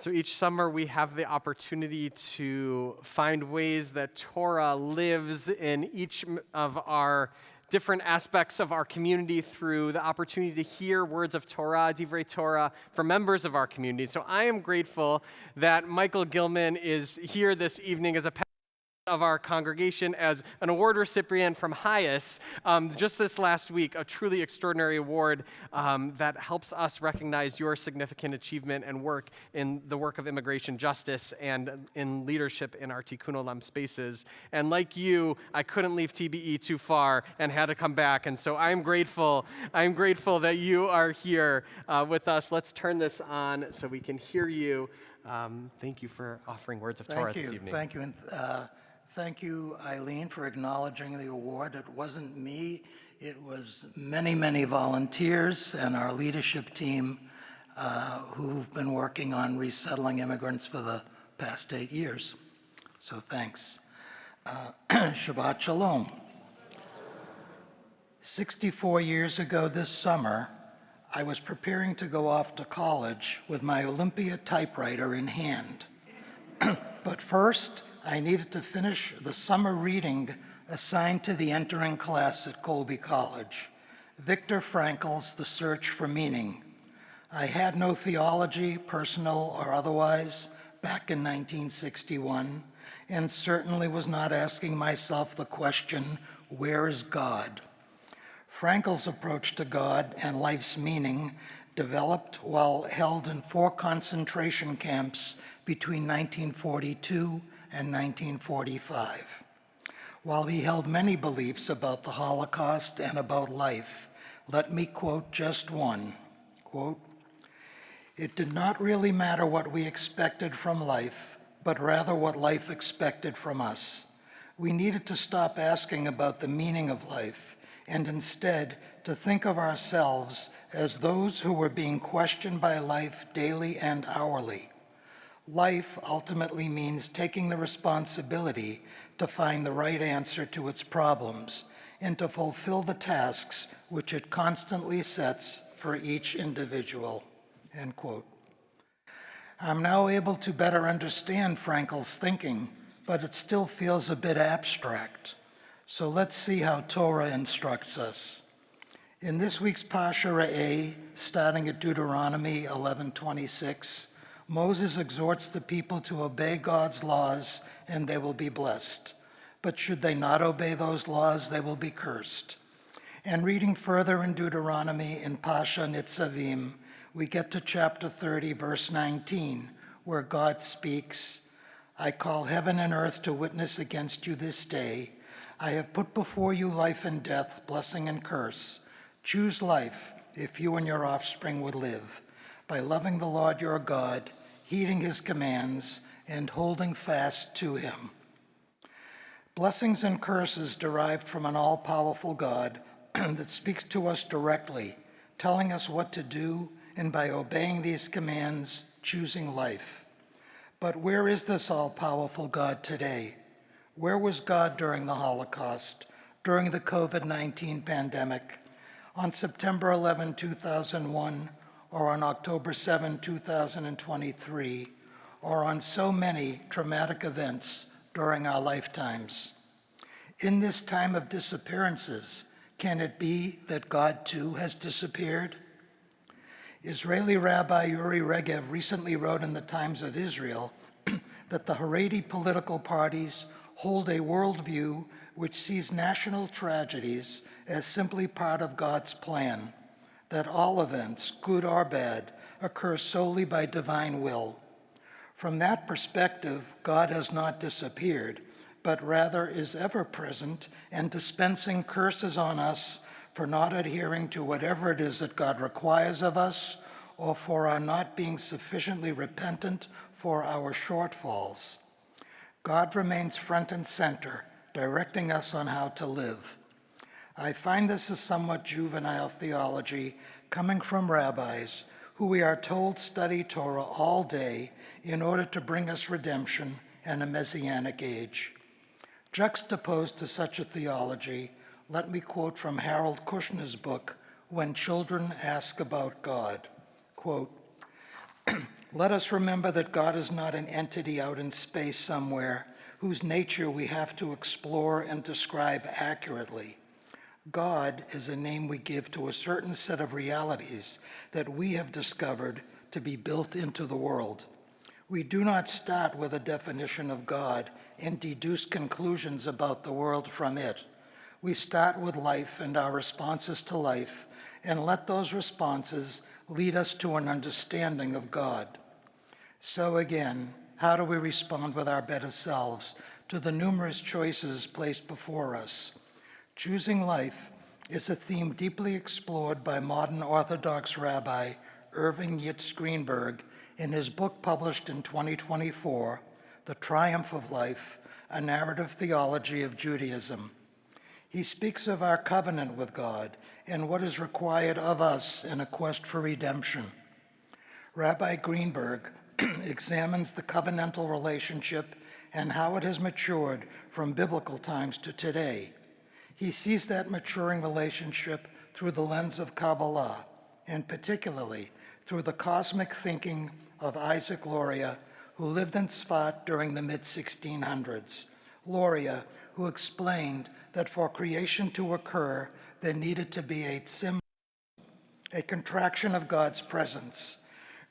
So each summer we have the opportunity to find ways that Torah lives in each of our different aspects of our community through the opportunity to hear words of Torah, Divrei Torah, from members of our community. So I am grateful that Michael Gilman is here this evening as a pastor of our congregation, as an award recipient from Highest just this last week, a truly extraordinary award that helps us recognize your significant achievement and work in the work of immigration justice and in leadership in our Tikkun Olam spaces. And like you, I couldn't leave TBE too far and had to come back. And so I'm grateful that you are here with us. Let's turn this on so we can hear you. Thank you for offering words of Torah this evening. Thank you. And thank you, Eileen, for acknowledging the award. It wasn't me. It was many, many volunteers and our leadership team who've been working on resettling immigrants for the past 8 years. So thanks. Shabbat Shalom. 64 years ago this summer, I was preparing to go off to college with my Olympia typewriter in hand. But first, I needed to finish the summer reading assigned to the entering class at Colby College, Viktor Frankl's The Search for Meaning. I had no theology, personal or otherwise, back in 1961, and certainly was not asking myself the question, where is God? Frankl's approach to God and life's meaning developed while held in 4 concentration camps between 1942 and 1945. While he held many beliefs about the Holocaust and about life, let me quote just one, quote, "It did not really matter what we expected from life, but rather what life expected from us. We needed to stop asking about the meaning of life and instead to think of ourselves as those who were being questioned by life daily and hourly. Life ultimately means taking the responsibility to find the right answer to its problems and to fulfill the tasks which it constantly sets for each individual," end quote. I'm now able to better understand Frankl's thinking, but it still feels a bit abstract. So let's see how Torah instructs us. In this week's Parsha Re'eh, starting at Deuteronomy 11:26, Moses exhorts the people to obey God's laws and they will be blessed. But should they not obey those laws, they will be cursed. And reading further in Deuteronomy in Parsha Nitzavim, we get to chapter 30, verse 19, where God speaks, "I call heaven and earth to witness against you this day. I have put before you life and death, blessing and curse. Choose life if you and your offspring would live, by loving the Lord your God, heeding his commands, and holding fast to him." Blessings and curses derived from an all-powerful God that speaks to us directly, telling us what to do, and by obeying these commands, choosing life. But where is this all-powerful God today? Where was God during the Holocaust, during the COVID-19 pandemic, on September 11, 2001, or on October 7, 2023, or on so many traumatic events during our lifetimes? In this time of disappearances, can it be that God too has disappeared? Israeli Rabbi Uri Regev recently wrote in the Times of Israel that the Haredi political parties hold a worldview which sees national tragedies as simply part of God's plan, that all events, good or bad, occur solely by divine will. From that perspective, God has not disappeared, but rather is ever present and dispensing curses on us for not adhering to whatever it is that God requires of us, or for our not being sufficiently repentant for our shortfalls. God remains front and center, directing us on how to live. I find this a somewhat juvenile theology coming from rabbis who we are told study Torah all day in order to bring us redemption and a messianic age. Juxtaposed to such a theology, let me quote from Harold Kushner's book, When Children Ask About God. Quote, Let us remember that God is not an entity out in space somewhere whose nature we have to explore and describe accurately. God is a name we give to a certain set of realities that we have discovered to be built into the world. We do not start with a definition of God and deduce conclusions about the world from it. We start with life and our responses to life, and let those responses lead us to an understanding of God. So again, how do we respond with our better selves to the numerous choices placed before us? Choosing life is a theme deeply explored by modern Orthodox Rabbi Irving Yitz Greenberg in his book published in 2024, The Triumph of Life, A Narrative Theology of Judaism. He speaks of our covenant with God and what is required of us in a quest for redemption. Rabbi Greenberg examines the covenantal relationship and how it has matured from biblical times to today. He sees that maturing relationship through the lens of Kabbalah, and particularly through the cosmic thinking of Isaac Luria, who lived in Tzfat during the mid-1600s. Luria, who explained that for creation to occur, there needed to be a tzimtzum, a contraction of God's presence.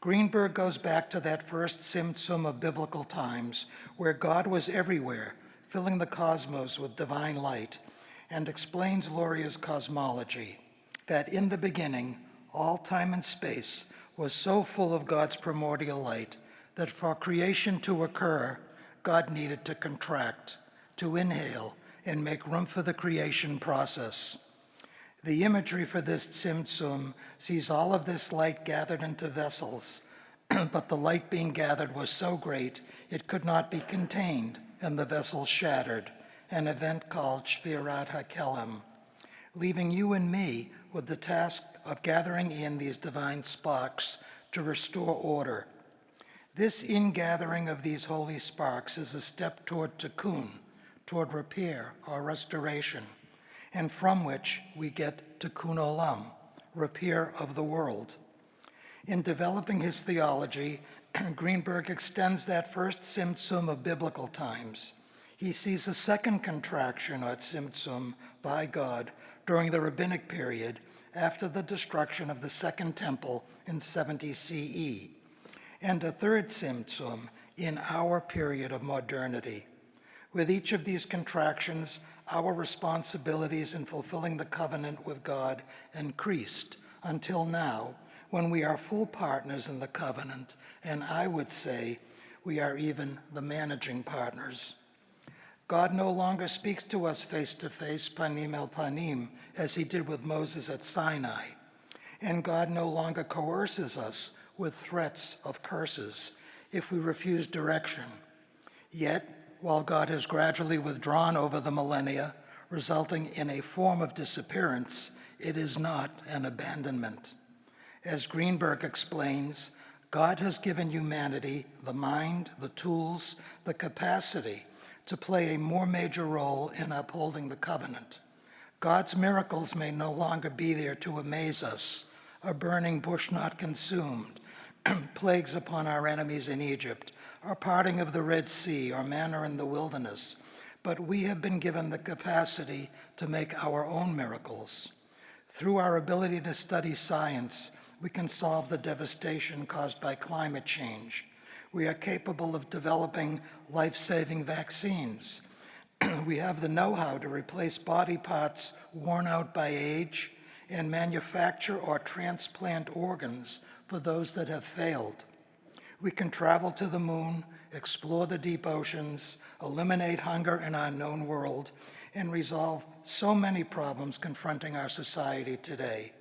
Greenberg goes back to that first tzimtzum of biblical times, where God was everywhere, filling the cosmos with divine light, and explains Luria's cosmology, that in the beginning, all time and space was so full of God's primordial light that for creation to occur, God needed to contract, to inhale, and make room for the creation process. The imagery for this tzimtzum sees all of this light gathered into vessels, but the light being gathered was so great it could not be contained, and the vessels shattered, an event called Shvirat HaKelem, leaving you and me with the task of gathering in these divine sparks to restore order. This ingathering of these holy sparks is a step toward tikkun, toward repair or restoration, and from which we get tikkun olam, repair of the world. In developing his theology, Greenberg extends that first tzimtzum of biblical times. He sees a second contraction or tzimtzum by God during the rabbinic period after the destruction of the Second Temple in 70 CE, and a third tzimtzum in our period of modernity. With each of these contractions, our responsibilities in fulfilling the covenant with God increased until now, when we are full partners in the covenant, and I would say we are even the managing partners. God no longer speaks to us face to face, panim el panim, as he did with Moses at Sinai. And God no longer coerces us with threats of curses if we refuse direction. Yet, while God has gradually withdrawn over the millennia, resulting in a form of disappearance, it is not an abandonment. As Greenberg explains, God has given humanity the mind, the tools, the capacity to play a more major role in upholding the covenant. God's miracles may no longer be there to amaze us, a burning bush not consumed, plagues upon our enemies in Egypt, or parting of the Red Sea, or manna in the wilderness, but we have been given the capacity to make our own miracles. Through our ability to study science, we can solve the devastation caused by climate change. We are capable of developing life-saving vaccines. We have the know-how to replace body parts worn out by age and manufacture or transplant organs for those that have failed. We can travel to the moon, explore the deep oceans, eliminate hunger in our known world, and resolve so many problems confronting our society today.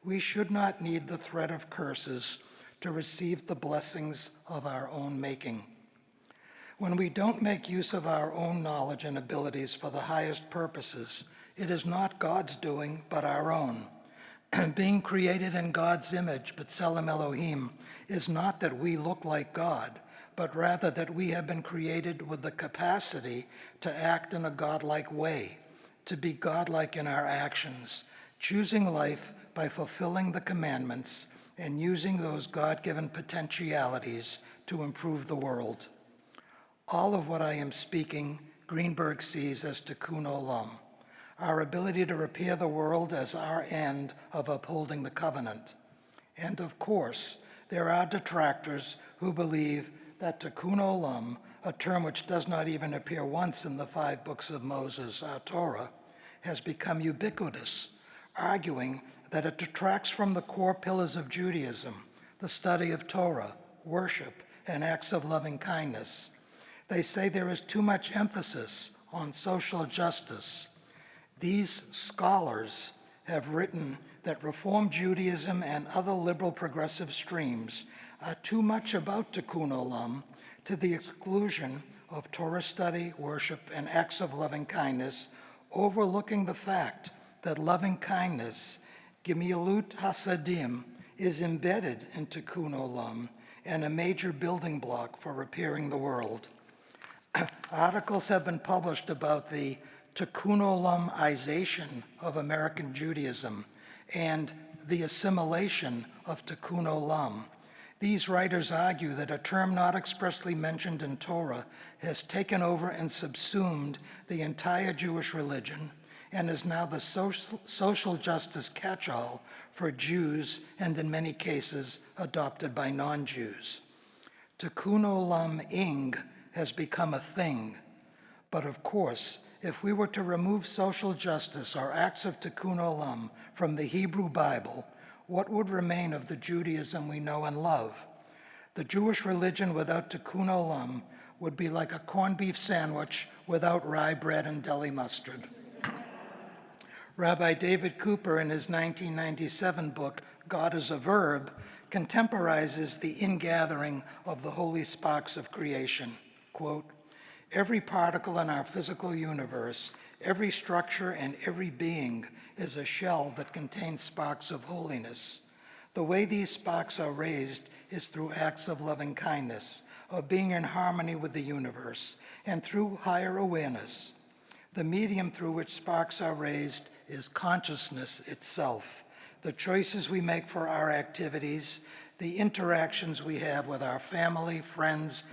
We should not need the threat of curses to receive the blessings of our own making. When we don't make use of our own knowledge and abilities for the highest purposes, it is not God's doing, but our own. Being created in God's image, B'Tselem Elohim, is not that we look like God, but rather that we have been created with the capacity to act in a godlike way, to be godlike in our actions, choosing life by fulfilling the commandments and using those God-given potentialities to improve the world. All of what I am speaking, Greenberg sees as tikkun olam, our ability to repair the world as our end of upholding the covenant. And of course, there are detractors who believe that tikkun olam, a term which does not even appear once in the 5 books of Moses, our Torah, has become ubiquitous, arguing that it detracts from the core pillars of Judaism, the study of Torah, worship, and acts of loving kindness. They say there is too much emphasis on social justice. These scholars have written that Reform Judaism and other liberal progressive streams are too much about tikkun olam to the exclusion of Torah study, worship, and acts of loving kindness, overlooking the fact that loving kindness, gemilut hasadim, is embedded in tikkun olam and a major building block for repairing the world. Articles have been published about the tikkun olamization of American Judaism and the assimilation of tikkun olam. These writers argue that a term not expressly mentioned in Torah has taken over and subsumed the entire Jewish religion and is now the social justice catch-all for Jews and in many cases adopted by non-Jews. Tikkun olam-ing has become a thing, but of course, if we were to remove social justice or acts of tikkun olam from the Hebrew Bible, what would remain of the Judaism we know and love? The Jewish religion without tikkun olam would be like a corned beef sandwich without rye bread and deli mustard. Rabbi David Cooper, in his 1997 book, God is a Verb, contemporizes the ingathering of the holy sparks of creation. Quote, "Every particle in our physical universe, every structure and every being is a shell that contains sparks of holiness. The way these sparks are raised is through acts of loving kindness, of being in harmony with the universe, and through higher awareness. The medium through which sparks are raised is consciousness itself. The choices we make for our activities, the interactions we have with our family, friends,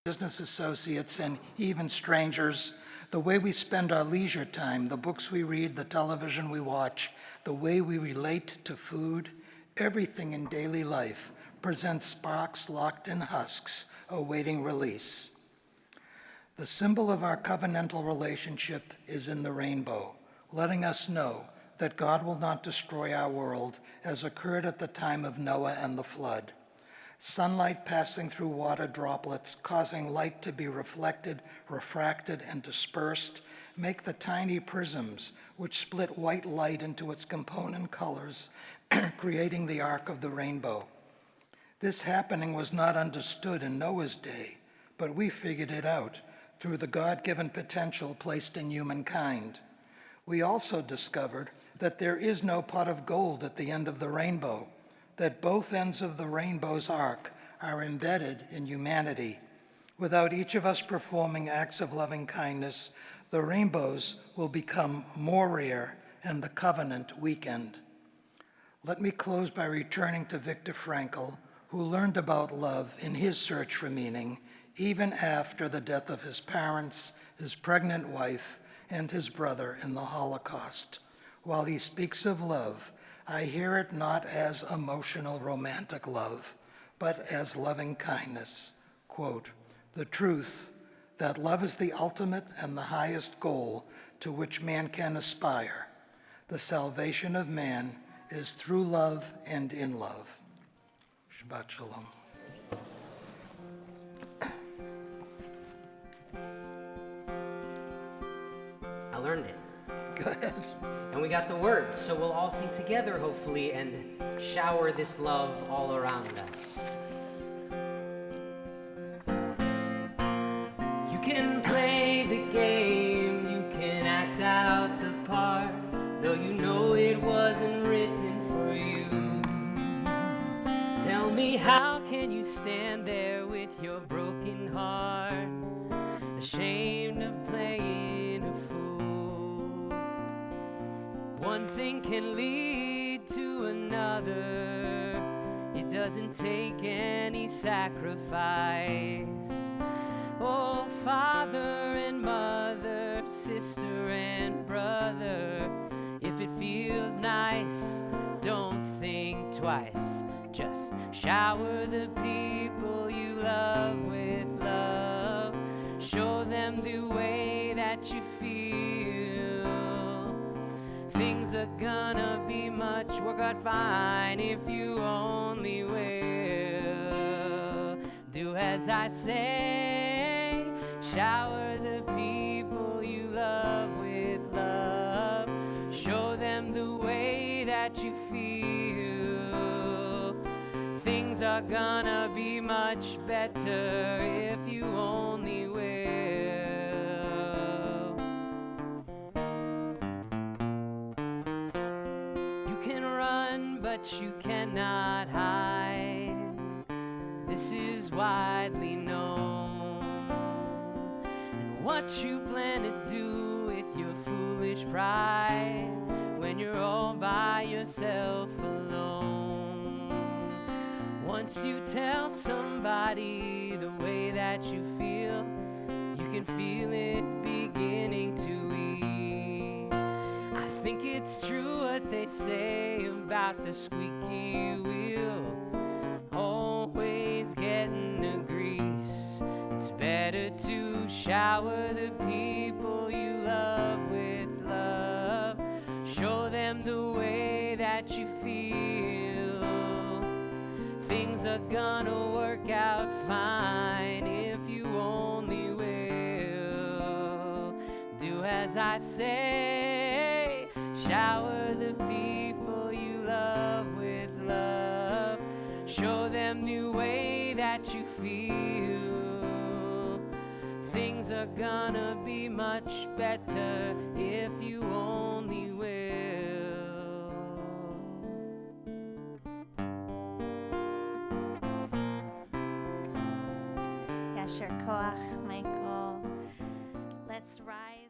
business associates, and even strangers, the way we spend our leisure time, the books we read, the television we watch, the way we relate to food, everything in daily life presents sparks locked in husks, awaiting release. The symbol of our covenantal relationship is in the rainbow, letting us know that God will not destroy our world as occurred at the time of Noah and the flood. Sunlight passing through water droplets, causing light to be reflected, refracted, and dispersed, make the tiny prisms which split white light into its component colors, creating the arc of the rainbow. This happening was not understood in Noah's day, but we figured it out through the God-given potential placed in humankind. We also discovered that there is no pot of gold at the end of the rainbow, that both ends of the rainbow's arc are embedded in humanity. Without each of us performing acts of loving kindness, the rainbows will become more rare and the covenant weakened. Let me close by returning to Viktor Frankl, who learned about love in his search for meaning, even after the death of his parents, his pregnant wife, and his brother in the Holocaust. While he speaks of love, I hear it not as emotional romantic love, but as loving kindness. Quote, "The truth that love is the ultimate and the highest goal to which man can aspire. The salvation of man is through love and in love." Shabbat Shalom. I learned it. Good. And we got the words, so we'll all sing together, hopefully, and shower this love all around us. You can play the game, you can act out the part, though you know it wasn't written for you. Tell me, how can you stand there with your broken heart, ashamed of playing a fool? One thing can lead to another, doesn't take any sacrifice. Oh, father and mother, sister and brother, if it feels nice, don't think twice. Just shower the people you love with love. Show them the way that you feel. Things are gonna be much, work out fine if you only will. Do as I say, shower the people you love with love. Show them the way that you feel. Things are gonna be much better if you only will. You can run, but you cannot hide. This is widely known. And what you plan to do with your foolish pride when you're all by yourself alone. Once you tell somebody the way that you feel, you can feel it beginning to ease. I think it's true what they say about the squeaky wheel always getting a grease. It's better to shower the people you love with love. Show them the way that you feel. Things are gonna work out fine if you only will. Do as I say, shower the people you love with love. Show them the way that you feel. Things are gonna be much better if you only will. Yasher Koach, Michael. Let's rise.